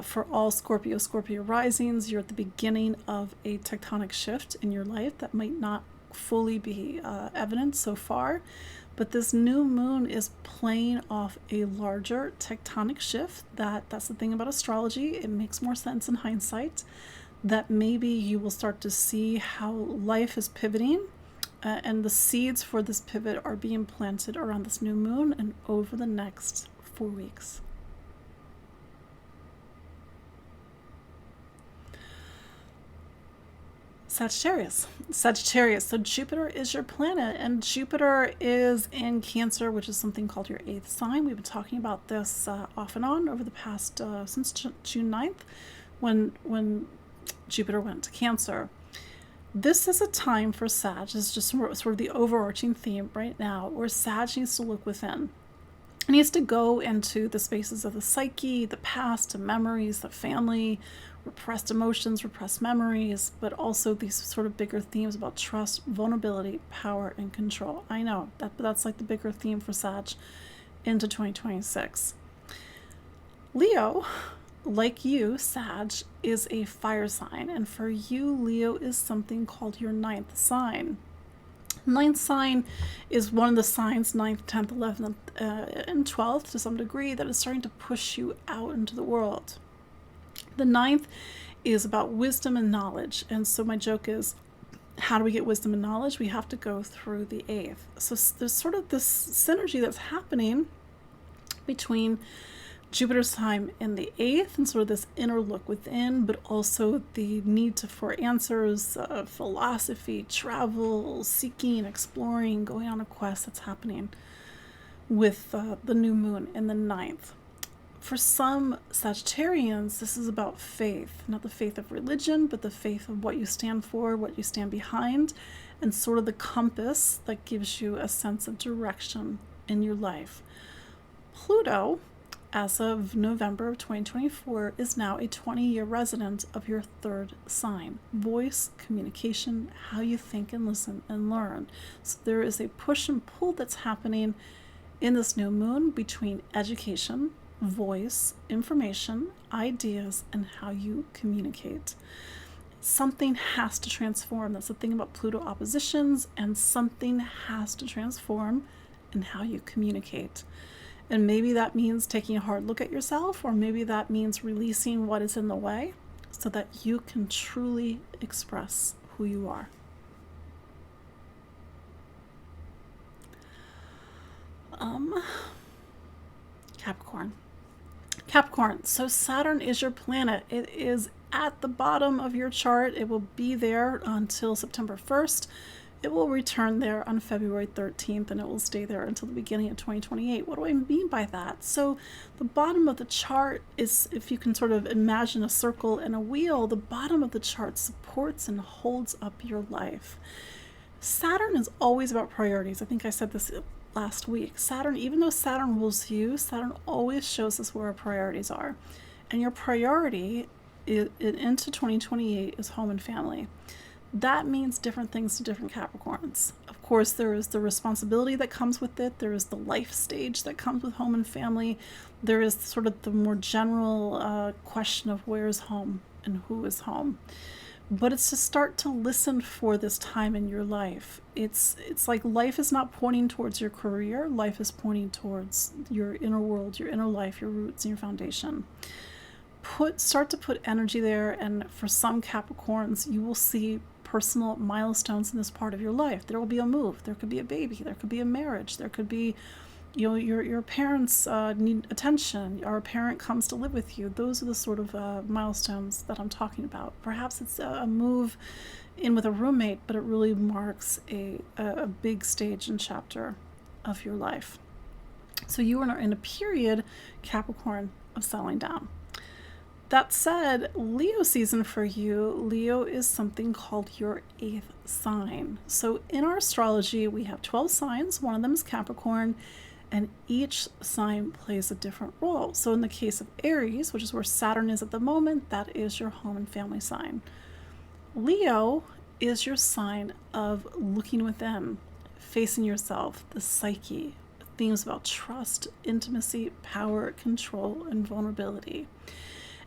For all Scorpio risings, you're at the beginning of a tectonic shift in your life that might not fully be evident so far. But this new moon is playing off a larger tectonic shift. That's the thing about astrology. It makes more sense in hindsight, that maybe you will start to see how life is pivoting, and the seeds for this pivot are being planted around this new moon and over the next 4 weeks. Sagittarius. So Jupiter is your planet, and Jupiter is in Cancer, which is something called your 8th sign. We've been talking about this off and on over the past, since June 9th, when Jupiter went to Cancer. This is a time for Sag. It's just sort of the overarching theme right now, where Sag needs to look within. It needs to go into the spaces of the psyche, the past, the memories, the family, repressed emotions, repressed memories, but also these sort of bigger themes about trust, vulnerability, power, and control. I know that's like the bigger theme for Sag into 2026. Leo, like you, Sag, is a fire sign, and for you, Leo is something called your ninth sign. Ninth sign is one of the signs, 9th, 10th, 11th, and 12th to some degree, that is starting to push you out into the world. The ninth is about wisdom and knowledge. And so my joke is, how do we get wisdom and knowledge? We have to go through the 8th. So there's sort of this synergy that's happening between Jupiter's time in the 8th and sort of this inner look within, but also the need for answers, philosophy, travel, seeking, exploring, going on a quest that's happening with the new moon in the 9th. For some Sagittarians, this is about faith, not the faith of religion, but the faith of what you stand for, what you stand behind, and sort of the compass that gives you a sense of direction in your life. Pluto, as of November of 2024, is now a 20-year resident of your 3rd sign. Voice, communication, how you think and listen and learn. So there is a push and pull that's happening in this new moon between education, voice, information, ideas, and how you communicate. Something has to transform. That's the thing about Pluto oppositions, and something has to transform in how you communicate. And maybe that means taking a hard look at yourself, or maybe that means releasing what is in the way so that you can truly express who you are. Capricorn. So Saturn is your planet. It is at the bottom of your chart. It will be there until September 1st. It will return there on February 13th, and it will stay there until the beginning of 2028. What do I mean by that? So the bottom of the chart is, if you can sort of imagine a circle and a wheel, the bottom of the chart supports and holds up your life. Saturn is always about priorities. I think I said this last week. Saturn, even though Saturn rules you, Saturn always shows us where our priorities are. And your priority into 2028 is home and family. That means different things to different Capricorns. Of course, there is the responsibility that comes with it. There is the life stage that comes with home and family. There is sort of the more general question of where is home and who is home. But it's to start to listen for this time in your life. It's like life is not pointing towards your career. Life is pointing towards your inner world, your inner life, your roots, and your foundation. Start to put energy there, and for some Capricorns, you will see personal milestones in this part of your life. There will be a move. There could be a baby. There could be a marriage. There could be, your parents need attention, or a parent comes to live with you. Those are the sort of milestones that I'm talking about. Perhaps it's a move in with a roommate, but it really marks a big stage and chapter of your life. So you are in a period, Capricorn, of settling down. That said, Leo season for you, Leo is something called your 8th sign. So in our astrology, we have 12 signs. One of them is Capricorn, and each sign plays a different role. So in the case of Aries, which is where Saturn is at the moment, that is your home and family sign. Leo is your sign of looking within, facing yourself, the psyche, themes about trust, intimacy, power, control, and vulnerability.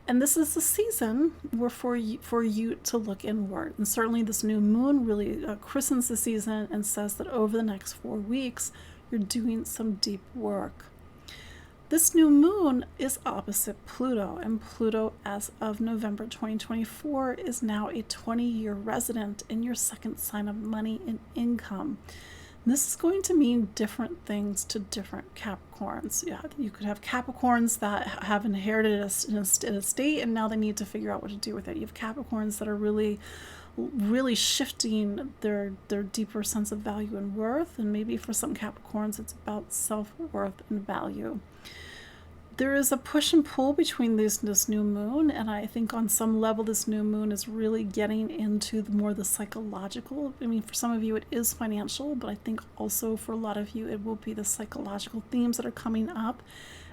And this is the season where for you to look inward. And certainly this new moon really christens the season and says that over the next 4 weeks, you're doing some deep work. This new moon is opposite Pluto, and Pluto, as of November 2024, is now a 20-year resident in your 2nd sign of money and income. This is going to mean different things to different Capricorns. Yeah, you could have Capricorns that have inherited an estate, and now they need to figure out what to do with it. You have Capricorns that are really shifting their deeper sense of value and worth. And maybe for some Capricorns, it's about self-worth and value. There is a push and pull between this new moon, and I think on some level this new moon is really getting into the psychological. I mean, for some of you it is financial, but I think also for a lot of you it will be the psychological themes that are coming up,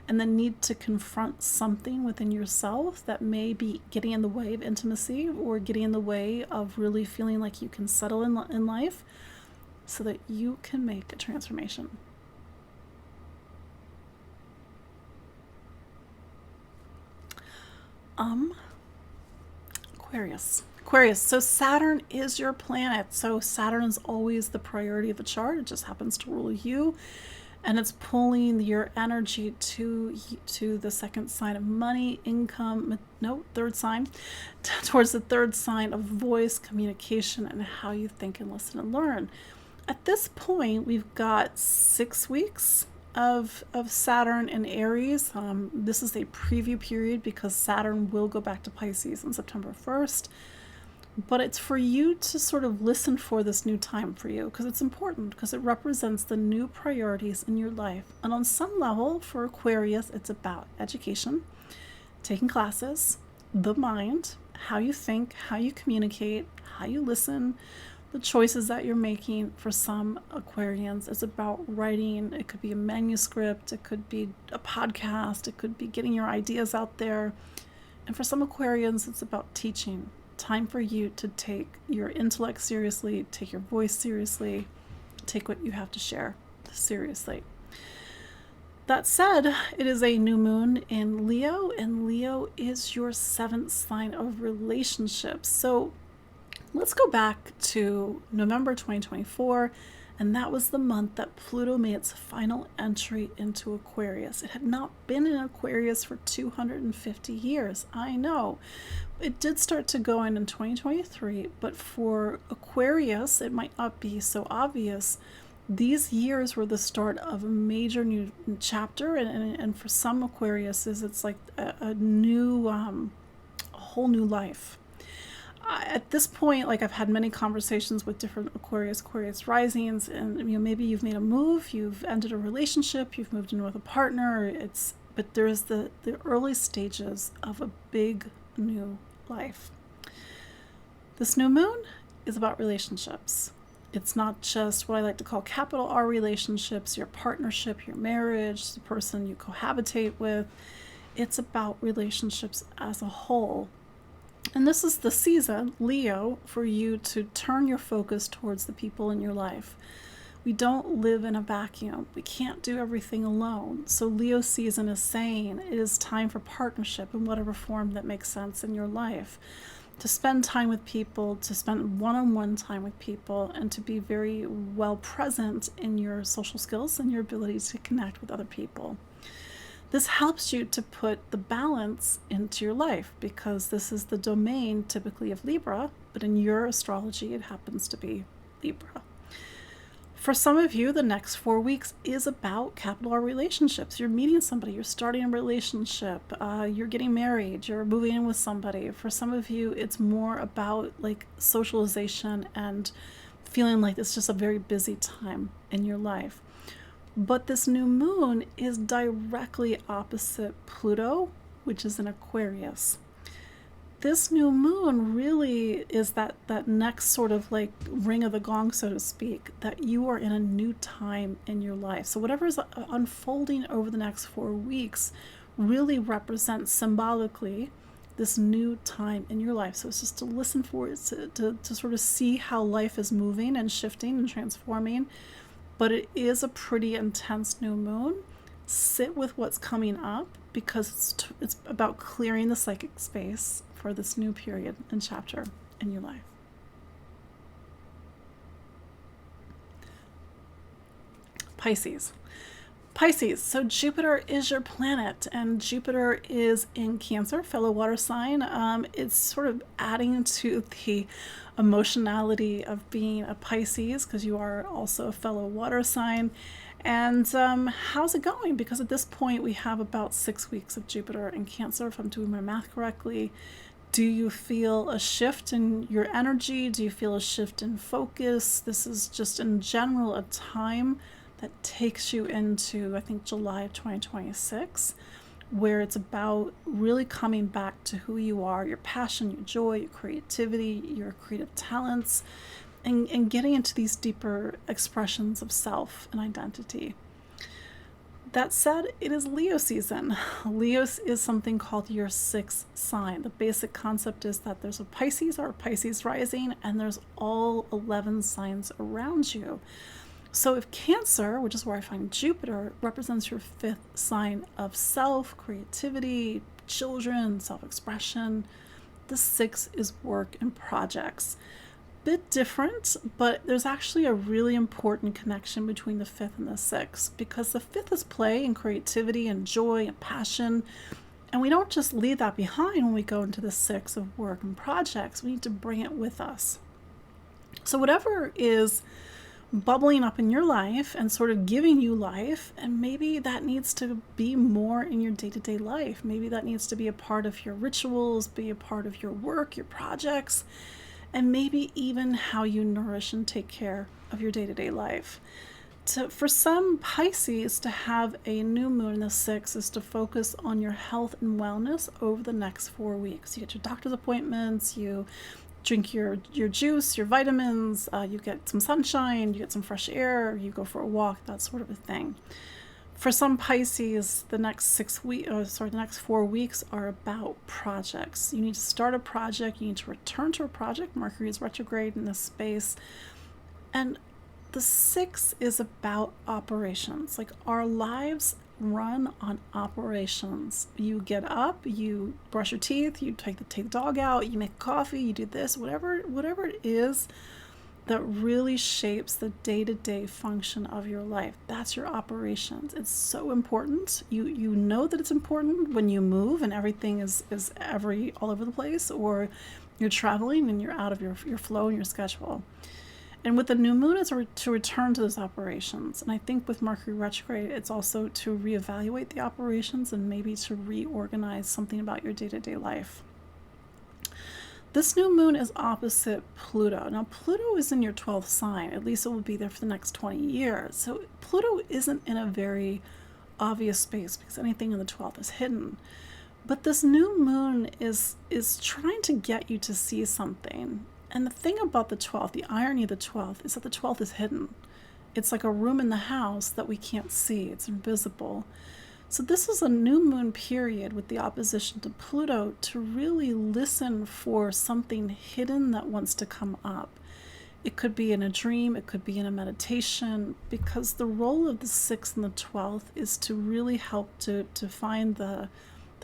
and the need to confront something within yourself that may be getting in the way of intimacy or getting in the way of really feeling like you can settle in life so that you can make a transformation. Aquarius. So Saturn is your planet. So Saturn is always the priority of the chart. It just happens to rule you. And it's pulling your energy to the second sign of money, income, third sign, towards the third sign of voice, communication, and how you think and listen and learn. At this point, we've got 6 weeks of Saturn in Aries. This is a preview period because Saturn will go back to Pisces on September 1st. But it's for you to sort of listen for this new time for you, because it's important, because it represents the new priorities in your life. And on some level, for Aquarius, it's about education, taking classes, the mind, how you think, how you communicate, how you listen, the choices that you're making. For some Aquarians, it's about writing. It could be a manuscript, it could be a podcast, it could be getting your ideas out there. And for some Aquarians, it's about teaching. Time for you to take your intellect seriously, take your voice seriously, take what you have to share seriously. That said, it is a new moon in Leo, and Leo is your 7th sign of relationships. So let's go back to November 2024, and that was the month that Pluto made its final entry into Aquarius. It had not been in Aquarius for 250 years. I know. It did start to go in 2023, but for Aquarius, it might not be so obvious. These years were the start of a major new chapter, and for some Aquariuses, it's like a whole new life. At this point, like, I've had many conversations with different Aquarius risings, and maybe you've made a move, you've ended a relationship, you've moved in with a partner. But there's the early stages of a big new life. This new moon is about relationships. It's not just what I like to call capital R relationships, your partnership, your marriage, the person you cohabitate with. It's about relationships as a whole. And this is the season, Leo, for you to turn your focus towards the people in your life. We don't live in a vacuum. We can't do everything alone. So Leo season is saying it is time for partnership in whatever form that makes sense in your life. To spend time with people, to spend one-on-one time with people, and to be very well present in your social skills and your ability to connect with other people. This helps you to put the balance into your life, because this is the domain typically of Libra, but in your astrology it happens to be Libra. For some of you, the next 4 weeks is about capital R relationships. You're meeting somebody, you're starting a relationship, you're getting married, you're moving in with somebody. For some of you, it's more about like socialization and feeling like it's just a very busy time in your life. But this new moon is directly opposite Pluto, which is in Aquarius. This new moon really is that next sort of like ring of the gong, so to speak, that you are in a new time in your life. So whatever is unfolding over the next 4 weeks really represents symbolically this new time in your life. So it's just to listen for it, to sort of see how life is moving and shifting and transforming. But it is a pretty intense new moon. Sit with what's coming up, because it's about clearing the psychic space for this new period and chapter in your life. Pisces. So Jupiter is your planet, and Jupiter is in Cancer, fellow water sign. It's sort of adding to the emotionality of being a Pisces, because you are also a fellow water sign. And how's it going? Because at this point we have about 6 weeks of Jupiter in Cancer, if I'm doing my math correctly. Do you feel a shift in your energy? Do you feel a shift in focus? This is just in general a time that takes you into, I think, July of 2026, where it's about really coming back to who you are, your passion, your joy, your creativity, your creative talents, and getting into these deeper expressions of self and identity. That said, it is Leo season. Leo is something called your sixth sign. The basic concept is that there's a Pisces or a Pisces rising, and there's all 11 signs around you. So if Cancer, which is where I find Jupiter, represents your fifth sign of self, creativity, children, self-expression, the sixth is work and projects. Bit different, but there's actually a really important connection between the fifth and the sixth, because the fifth is play and creativity and joy and passion, and we don't just leave that behind when we go into the sixth of work and projects. We need to bring it with us. So whatever is bubbling up in your life and sort of giving you life, and maybe that needs to be more in your day-to-day life. Maybe that needs to be a part of your rituals, be a part of your work, your projects, and maybe even how you nourish and take care of your day-to-day life. For some Pisces, to have a new moon in the sixth is to focus on your health and wellness over the next 4 weeks. You get your doctor's appointments, you drink your juice, your vitamins, you get some sunshine, you get some fresh air, you go for a walk, that sort of a thing. For some Pisces, the next 4 weeks are about projects. You need to start a project. You need to return to a project. Mercury is retrograde in this space. And the sixth is about operations. Like, our lives run on operations. You get up, you brush your teeth, you take the dog out, you make coffee, you do this, whatever it is that really shapes the day-to-day function of your life. That's your operations. It's so important. You know that it's important when you move and everything is all over the place, or you're traveling and you're out of your flow and your schedule. And with the new moon, it's to return to those operations. And I think with Mercury retrograde, it's also to reevaluate the operations and maybe to reorganize something about your day-to-day life. This new moon is opposite Pluto. Now, Pluto is in your 12th sign. At least it will be there for the next 20 years. So Pluto isn't in a very obvious space because anything in the 12th is hidden. But this new moon is trying to get you to see something. And the thing about the 12th, the irony of the 12th, is that the 12th is hidden. It's like a room in the house that we can't see. It's invisible. So this is a new moon period with the opposition to Pluto to really listen for something hidden that wants to come up. It could be in a dream, it could be in a meditation, because the role of the 6th and the 12th is to really help to find the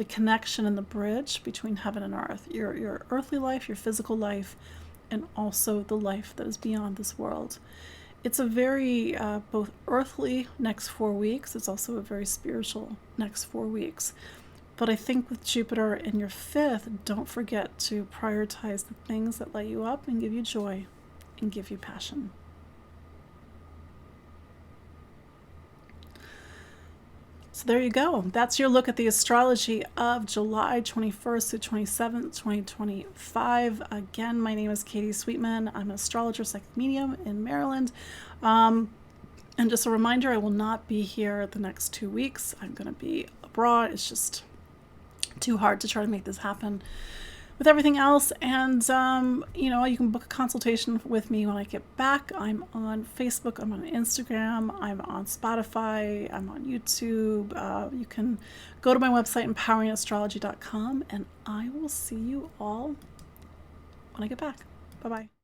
connection and the bridge between heaven and earth, your earthly life, your physical life, and also the life that is beyond this world. It's a very both earthly next 4 weeks. It's also a very spiritual next 4 weeks. But I think with Jupiter in your fifth, don't forget to prioritize the things that light you up and give you joy and give you passion. So there you go. That's your look at the astrology of July 21st to 27th, 2025. Again, my name is Katie Sweetman. I'm an astrologer, psychic medium in Maryland. And just a reminder, I will not be here the next 2 weeks. I'm going to be abroad. It's just too hard to try to make this happen with everything else. And, you can book a consultation with me when I get back. I'm on Facebook, I'm on Instagram, I'm on Spotify, I'm on YouTube. You can go to my website, empoweringastrology.com, and I will see you all when I get back. Bye-bye.